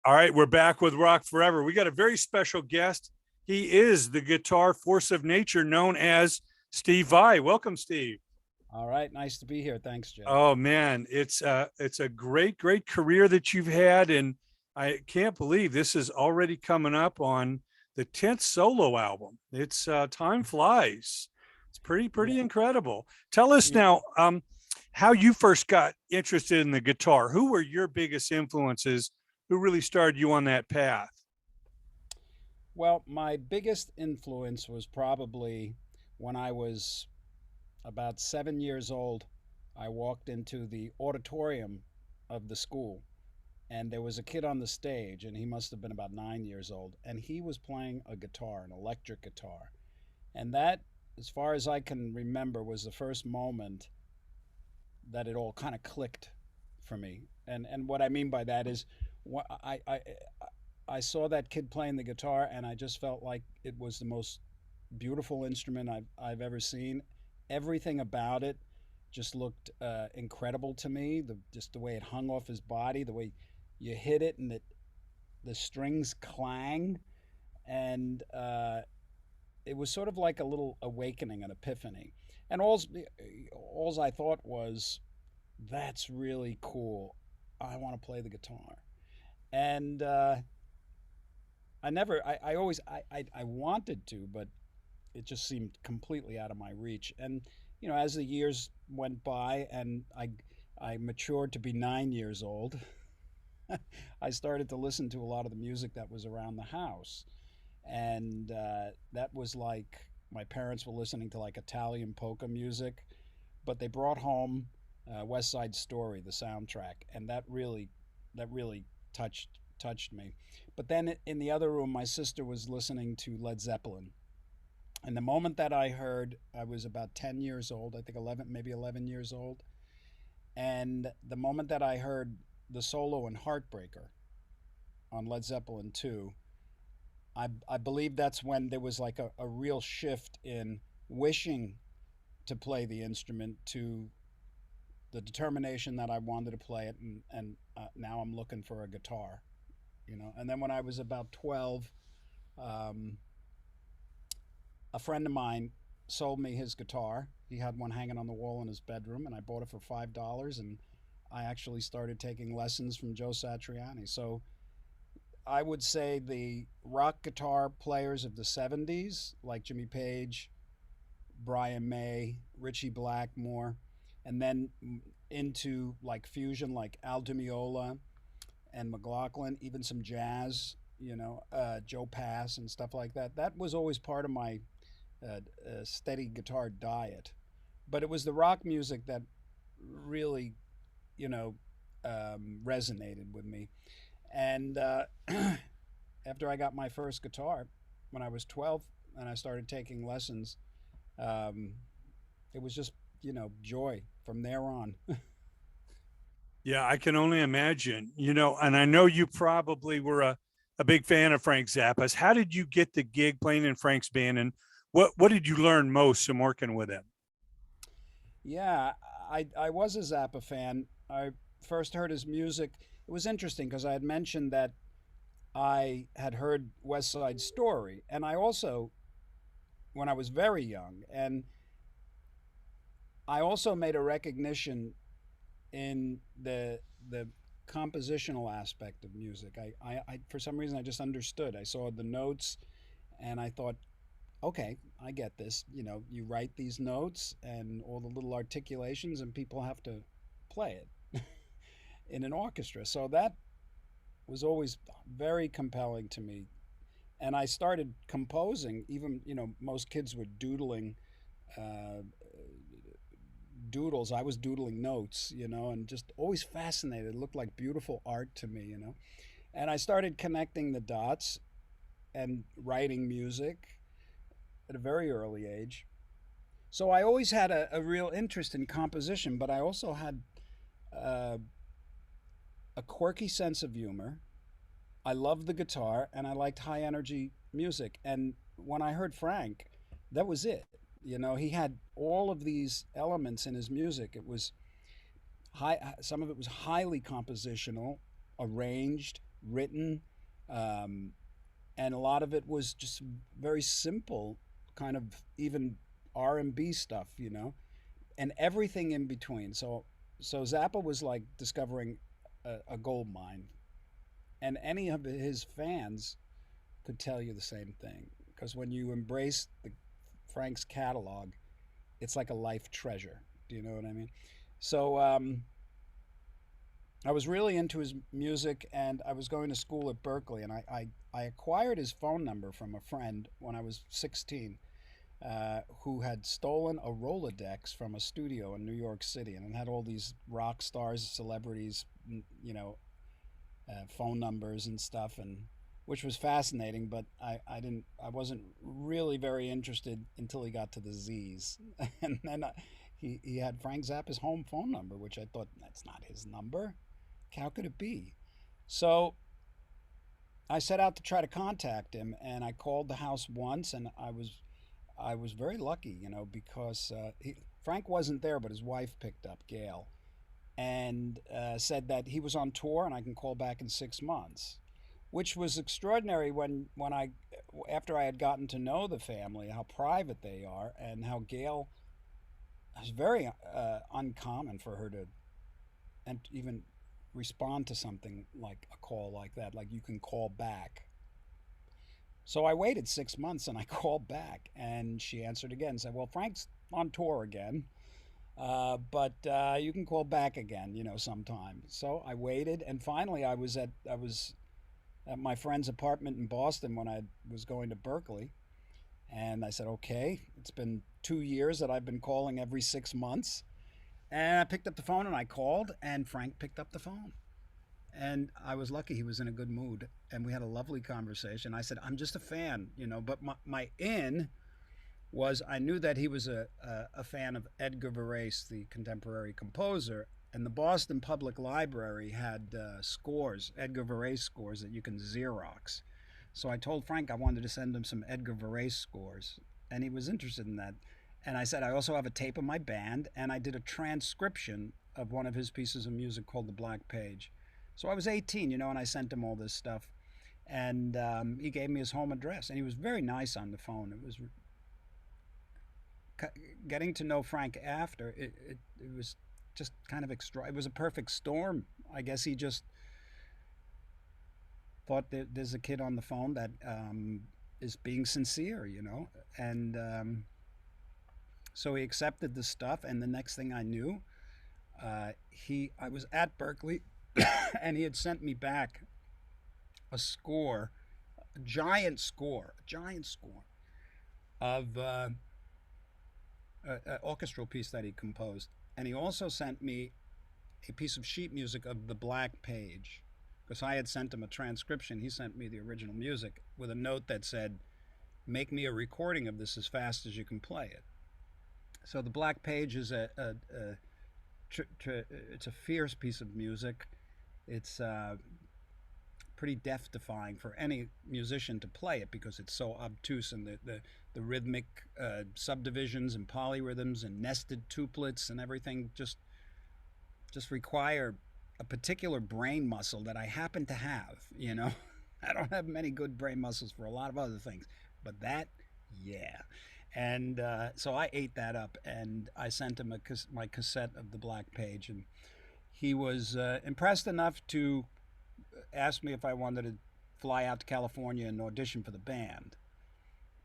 All right, we're back with Rock Forever. We got a very special guest. He is the guitar force of nature known as Steve Vai. Welcome, Steve. All right, nice to be here. Thanks, Jeff. Oh man, it's a great career that you've had, and I can't believe this is already coming up on the 10th solo album. It's time flies. It's pretty Yeah, incredible. Tell us yeah. now how you first got interested in the guitar. Who were your biggest influences? Who really started you on that path? Well, my biggest influence was probably when I was about 7 years old. I walked into the auditorium of the school, and there was a kid on the stage, and he must have been about 9 years old, and he was playing a guitar, an electric guitar. And that, as far as I can remember, was the first moment that it all kind of clicked for me. And what I mean by that is, what I saw that kid playing the guitar, and I just felt like it was the most beautiful instrument I've ever seen. Everything about it just looked incredible to me. Just the way it hung off his body, the way you hit it, and the strings clang, and it was sort of like a little awakening, an epiphany. And all's I thought was, that's really cool. I want to play the guitar. And I never, I always, I wanted to, but it just seemed completely out of my reach. And, as the years went by and I matured to be 9 years old, I started to listen to a lot of the music that was around the house. And that was like my parents were listening to like Italian polka music, but they brought home West Side Story, the soundtrack, and that really touched me. But then in the other room, my sister was listening to Led Zeppelin, and the moment that I heard, I was about 10 years old, I think 11, maybe 11 years old, and the moment that I heard the solo in Heartbreaker on Led Zeppelin 2, I believe that's when there was like a real shift in wishing to play the instrument to the determination that I wanted to play it, and now I'm looking for a guitar. And then when I was about 12, um, a friend of mine sold me his guitar. He had one hanging on the wall in his bedroom, and I bought it for $5. And I actually started taking lessons from Joe Satriani. So I would say the rock guitar players of the 70s, like Jimmy Page, Brian May, Richie Blackmore, and then into like fusion, like Al Di Meola and McLaughlin, even some jazz, Joe Pass and stuff like that. That was always part of my steady guitar diet. But it was the rock music that really, you know, resonated with me. And after I got my first guitar when I was 12 and I started taking lessons, um, it was just, joy from there on. Yeah, I can only imagine, and I know you probably were a big fan of Frank Zappa's. How did you get the gig playing in Frank's band, and what did you learn most from working with him? Yeah, I was a Zappa fan. I first heard his music. It was interesting because I had mentioned that I had heard West Side Story, and I also, when I was very young, and I also made a recognition in the compositional aspect of music. I for some reason I just understood. I saw the notes, and I thought, okay, I get this. You write these notes and all the little articulations, and people have to play it in an orchestra. So that was always very compelling to me. And I started composing. Even most kids were doodling uh, doodles. I was doodling notes, and just always fascinated. It looked like beautiful art to me. And I started connecting the dots and writing music at a very early age. So I always had a real interest in composition, but I also had uh, a quirky sense of humor. I loved the guitar and I liked high energy music. And when I heard Frank, that was it. He had all of these elements in his music. It was some of it was highly compositional, arranged, written, um, and a lot of it was just very simple, kind of even R&B stuff, and everything in between. So Zappa was like discovering a gold mine, and any of his fans could tell you the same thing. Because when you embrace Frank's catalog, it's like a life treasure. Do you know what I mean? So I was really into his music, and I was going to school at Berkeley, and I acquired his phone number from a friend when I was 16, who had stolen a Rolodex from a studio in New York City, and it had all these rock stars, celebrities, phone numbers and stuff, and which was fascinating. But I wasn't really very interested until he got to the Z's, and then he had Frank Zappa's home phone number, which I thought that's not his number. How could it be? So I set out to try to contact him, and I called the house once, and I was very lucky, because Frank wasn't there, but his wife picked up, Gail, and said that he was on tour and I can call back in 6 months, which was extraordinary when after I had gotten to know the family, how private they are, and how Gail was very uncommon for her to and even respond to something like a call like that, like you can call back. So I waited 6 months and I called back, and she answered again and said, "Well, Frank's on tour again, but you can call back again, sometime." So I waited, and finally I was at my friend's apartment in Boston when I was going to Berkeley, and I said, "Okay, it's been 2 years that I've been calling every 6 months." And I picked up the phone and I called, and Frank picked up the phone. And I was lucky he was in a good mood. And we had a lovely conversation. I said, "I'm just a fan, but my in was I knew that he was a fan of Edgar Varese, the contemporary composer. And the Boston Public Library had scores, Edgar Varese scores that you can Xerox. So I told Frank I wanted to send him some Edgar Varese scores. And he was interested in that. And I said, I also have a tape of my band, and I did a transcription of one of his pieces of music called The Black Page. So I was 18, and I sent him all this stuff. And he gave me his home address, and he was very nice on the phone. It was getting to know Frank after, it was just kind of extra. It was a perfect storm. I guess he just thought that there's a kid on the phone that is being sincere, and so he accepted the stuff, and the next thing I knew, I was at Berkeley, and he had sent me back a score, a giant score of an orchestral piece that he composed, and he also sent me a piece of sheet music of The Black Page, because I had sent him a transcription. He sent me the original music with a note that said, "Make me a recording of this as fast as you can play it." So The Black Page is it's a fierce piece of music. It's pretty death-defying for any musician to play it, because it's so obtuse, and the rhythmic subdivisions and polyrhythms and nested tuplets and everything just require a particular brain muscle that I happen to have. I don't have many good brain muscles for a lot of other things, but that, yeah. And so I ate that up, and I sent him my cassette of The Black Page, and he was impressed enough to ask me if I wanted to fly out to California and audition for the band.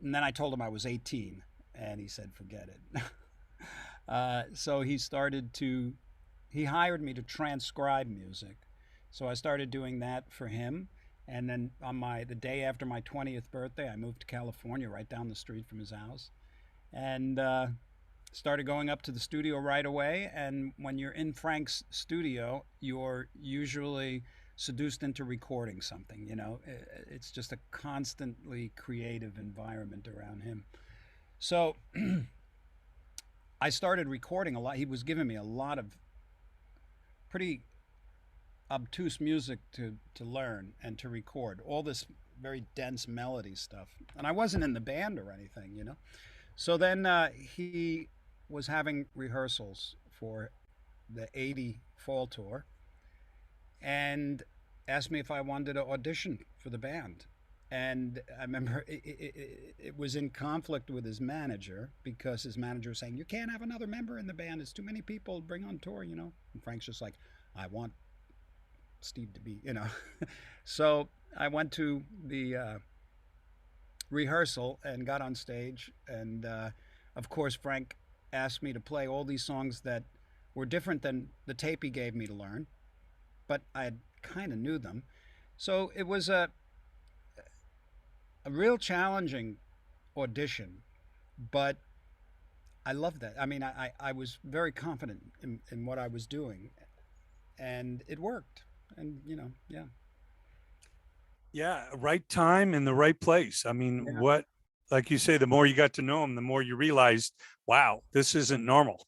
And then I told him I was 18, and he said, "Forget it." So he hired me to transcribe music. So I started doing that for him. And then on the day after my 20th birthday, I moved to California, right down the street from his house, and started going up to the studio right away. And when you're in Frank's studio, you're usually seduced into recording something. It's just a constantly creative environment around him. So I started recording a lot. He was giving me a lot of pretty obtuse music to learn and to record, all this very dense melody stuff. And I wasn't in the band or anything. So then he was having rehearsals for the '80 fall tour, and asked me if I wanted to audition for the band. And I remember it was in conflict with his manager because his manager was saying, "You can't have another member in the band. It's too many people to bring on tour, you know." And Frank's just like, "I want Steve to be, you know." So I went to the rehearsal and got on stage. And of course, Frank asked me to play all these songs that were different than the tape he gave me to learn, but I kind of knew them. So it was a real challenging audition, but I loved that. I mean, I was very confident in what I was doing, and it worked. And, you know, yeah. Yeah, right time in the right place. I mean, Yeah. what, like you say, the more you got to know him, the more you realized, wow, this isn't normal.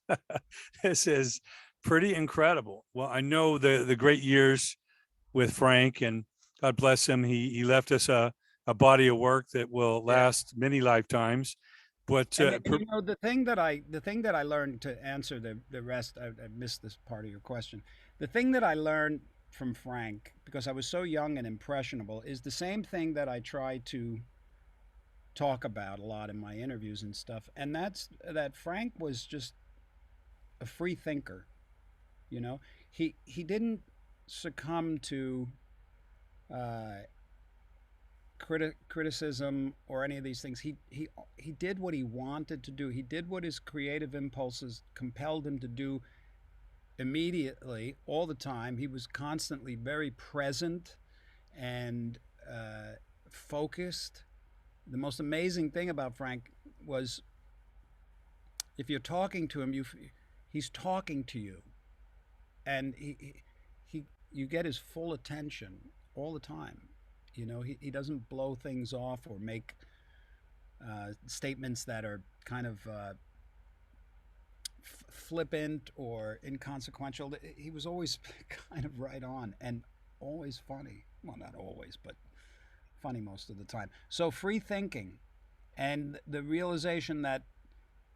This is pretty incredible. Well, I know the great years with Frank, and God bless him. He left us a body of work that will Yeah. last many lifetimes. But And you know, the thing that I learned, to answer the rest, I missed this part of your question. The thing that I learned from Frank, because I was so young and impressionable, is the same thing that I try to talk about a lot in my interviews and stuff. And that's that Frank was just a free thinker. You know, he didn't succumb to uh, criticism or any of these things. He did what he wanted to do. He did what his creative impulses compelled him to do immediately, all the time. He was constantly very present and focused. The most amazing thing about Frank was, if you're talking to him, he's talking to you, and he you get his full attention all the time. You know, he doesn't blow things off or make statements that are kind of flippant or inconsequential. He was always kind of right on and always funny. Well, not always, but funny most of the time. So free thinking and the realization that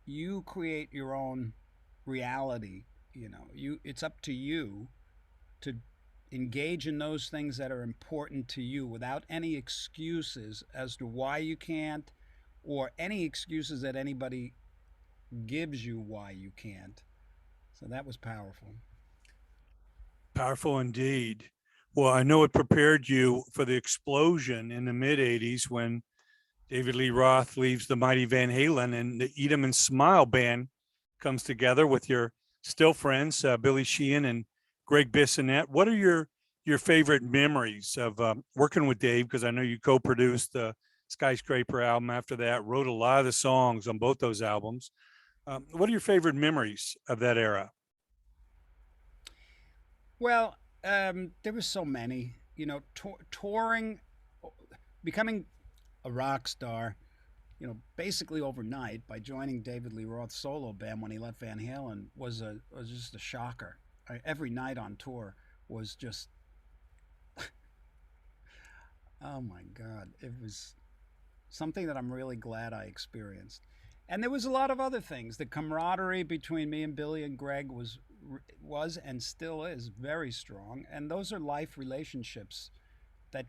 you create your own reality. You know, it's up to you to engage in those things that are important to you without any excuses as to why you can't, or any excuses that anybody gives you why you can't. So that was powerful. powerful indeed. Well, I know it prepared you for the explosion in the mid 80s when David Lee Roth leaves the mighty Van Halen and the Eat 'em and Smile band comes together with your still friends, Billy Sheehan and Greg Bissonette. What are your favorite memories of working with Dave? Because I know you co-produced the Skyscraper album after that, wrote a lot of the songs on both those albums. What are your favorite memories of that era? Well, there were so many. You know, touring, becoming a rock star, you know, basically overnight by joining David Lee Roth's solo band when he left Van Halen was just a shocker. Every night on tour was just, oh my God, it was something that I'm really glad I experienced. And there was a lot of other things. The camaraderie between me and Billy and Greg was and still is very strong. And those are life relationships that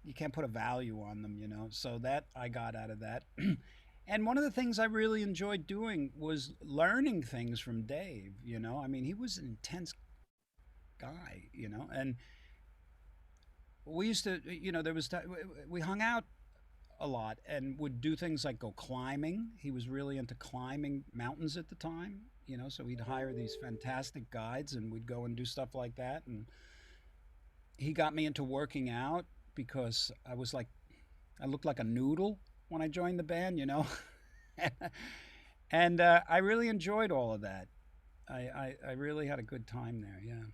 you can't put a value on them, you know. So that I got out of that. And one of the things I really enjoyed doing was learning things from Dave, you know. I mean, he was an intense guy, you know. And we used to, you know, we hung out a lot and would do things like go climbing. He was really into climbing mountains at the time, you know, so he'd hire these fantastic guides and we'd go and do stuff like that. And he got me into working out because I looked like a noodle when I joined the band, you know. And I really enjoyed all of that. I really had a good time there, yeah.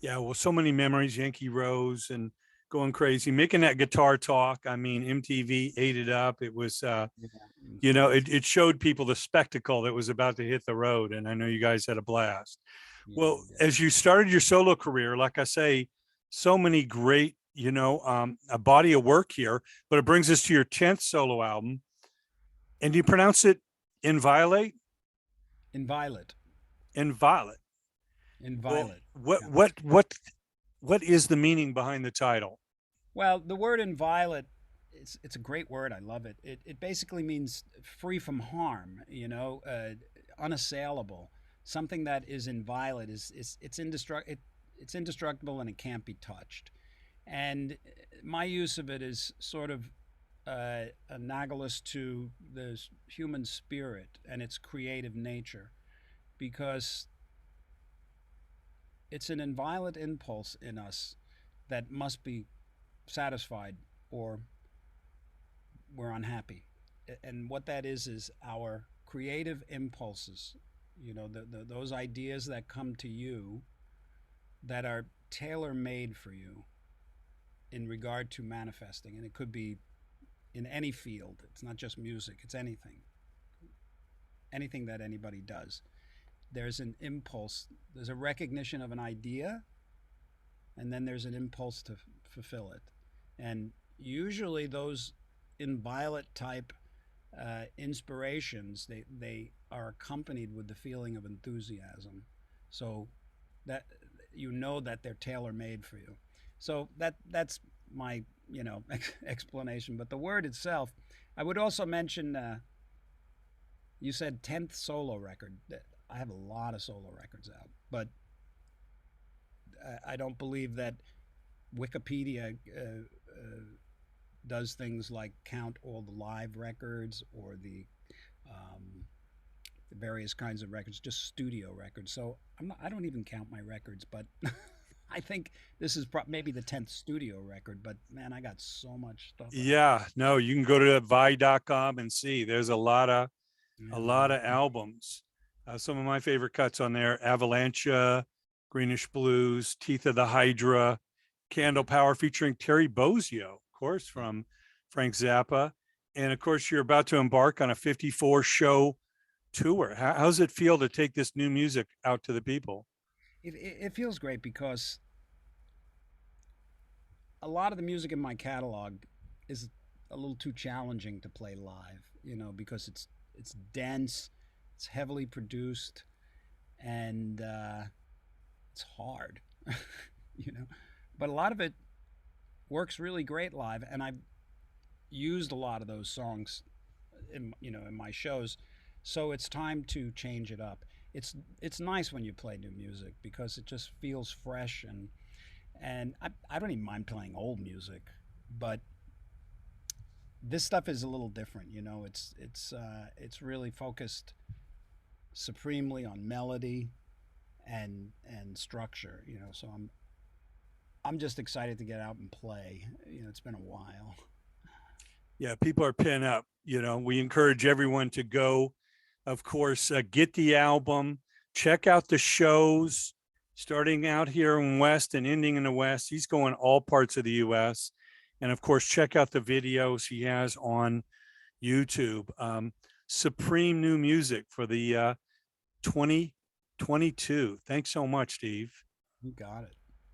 Yeah, well, so many memories, Yankee Rose and going crazy, making that guitar talk. I mean, MTV ate it up. It was, Yeah, it was you know, great. it showed people the spectacle that was about to hit the road. And I know you guys had a blast. Yeah, Well, we did. as you started your solo career, like I say, so many great, you know, a body of work here, but it brings us to your 10th solo album. And do you pronounce it Inviolate? In Violet. Inviolate. In Well, Violet. what, Yeah. what, what, what is the meaning behind the title? Well, the word inviolate, it's a great word. I love it. It basically means free from harm. Unassailable. Something that is inviolate is it's indestructible and it can't be touched. And my use of it is sort of analogous to the human spirit and its creative nature, because it's an inviolate impulse in us that must be satisfied or we're unhappy. And what that is our creative impulses, those ideas that come to you that are tailor made for you in regard to manifesting. And it could be in any field, it's not just music, it's anything that anybody does. There's an impulse, there's a recognition of an idea, and then there's an impulse to fulfill it. And usually those inviolate type inspirations, they are accompanied with the feeling of enthusiasm, so that that they're tailor made for you. So that's my explanation. But the word itself, I would also mention, you said 10th solo record. I have a lot of solo records out, but I don't believe that Wikipedia does things like count all the live records or the various kinds of records, just studio records. So I don't even count my records, but I think this is maybe the 10th studio record. But man, I got so much stuff. Yeah, no, you can go to VAI.com and see. There's a lot of albums. Some of my favorite cuts on there: Avalancha, Greenish Blues, Teeth of the Hydra, Candle Power featuring Terry Bozzio, of course, from Frank Zappa. And of course, you're about to embark on a 54 show tour. How's it feel to take this new music out to the people? It feels great because a lot of the music in my catalog is a little too challenging to play live, because it's dense, it's heavily produced, and it's hard, But a lot of it works really great live, and I've used a lot of those songs in my shows. So it's time to change it up. It's nice when you play new music because it just feels fresh, and I don't even mind playing old music, but this stuff is a little different. It's really focused supremely on melody and structure. So I'm just excited to get out and play. It's been a while. Yeah, people are pin up. We encourage everyone to go, of course, get the album, check out the shows, starting out here in West and ending in the West. He's going all parts of the U.S. And of course, check out the videos he has on YouTube. Supreme new music for the 2022. Thanks so much, Steve. You got it.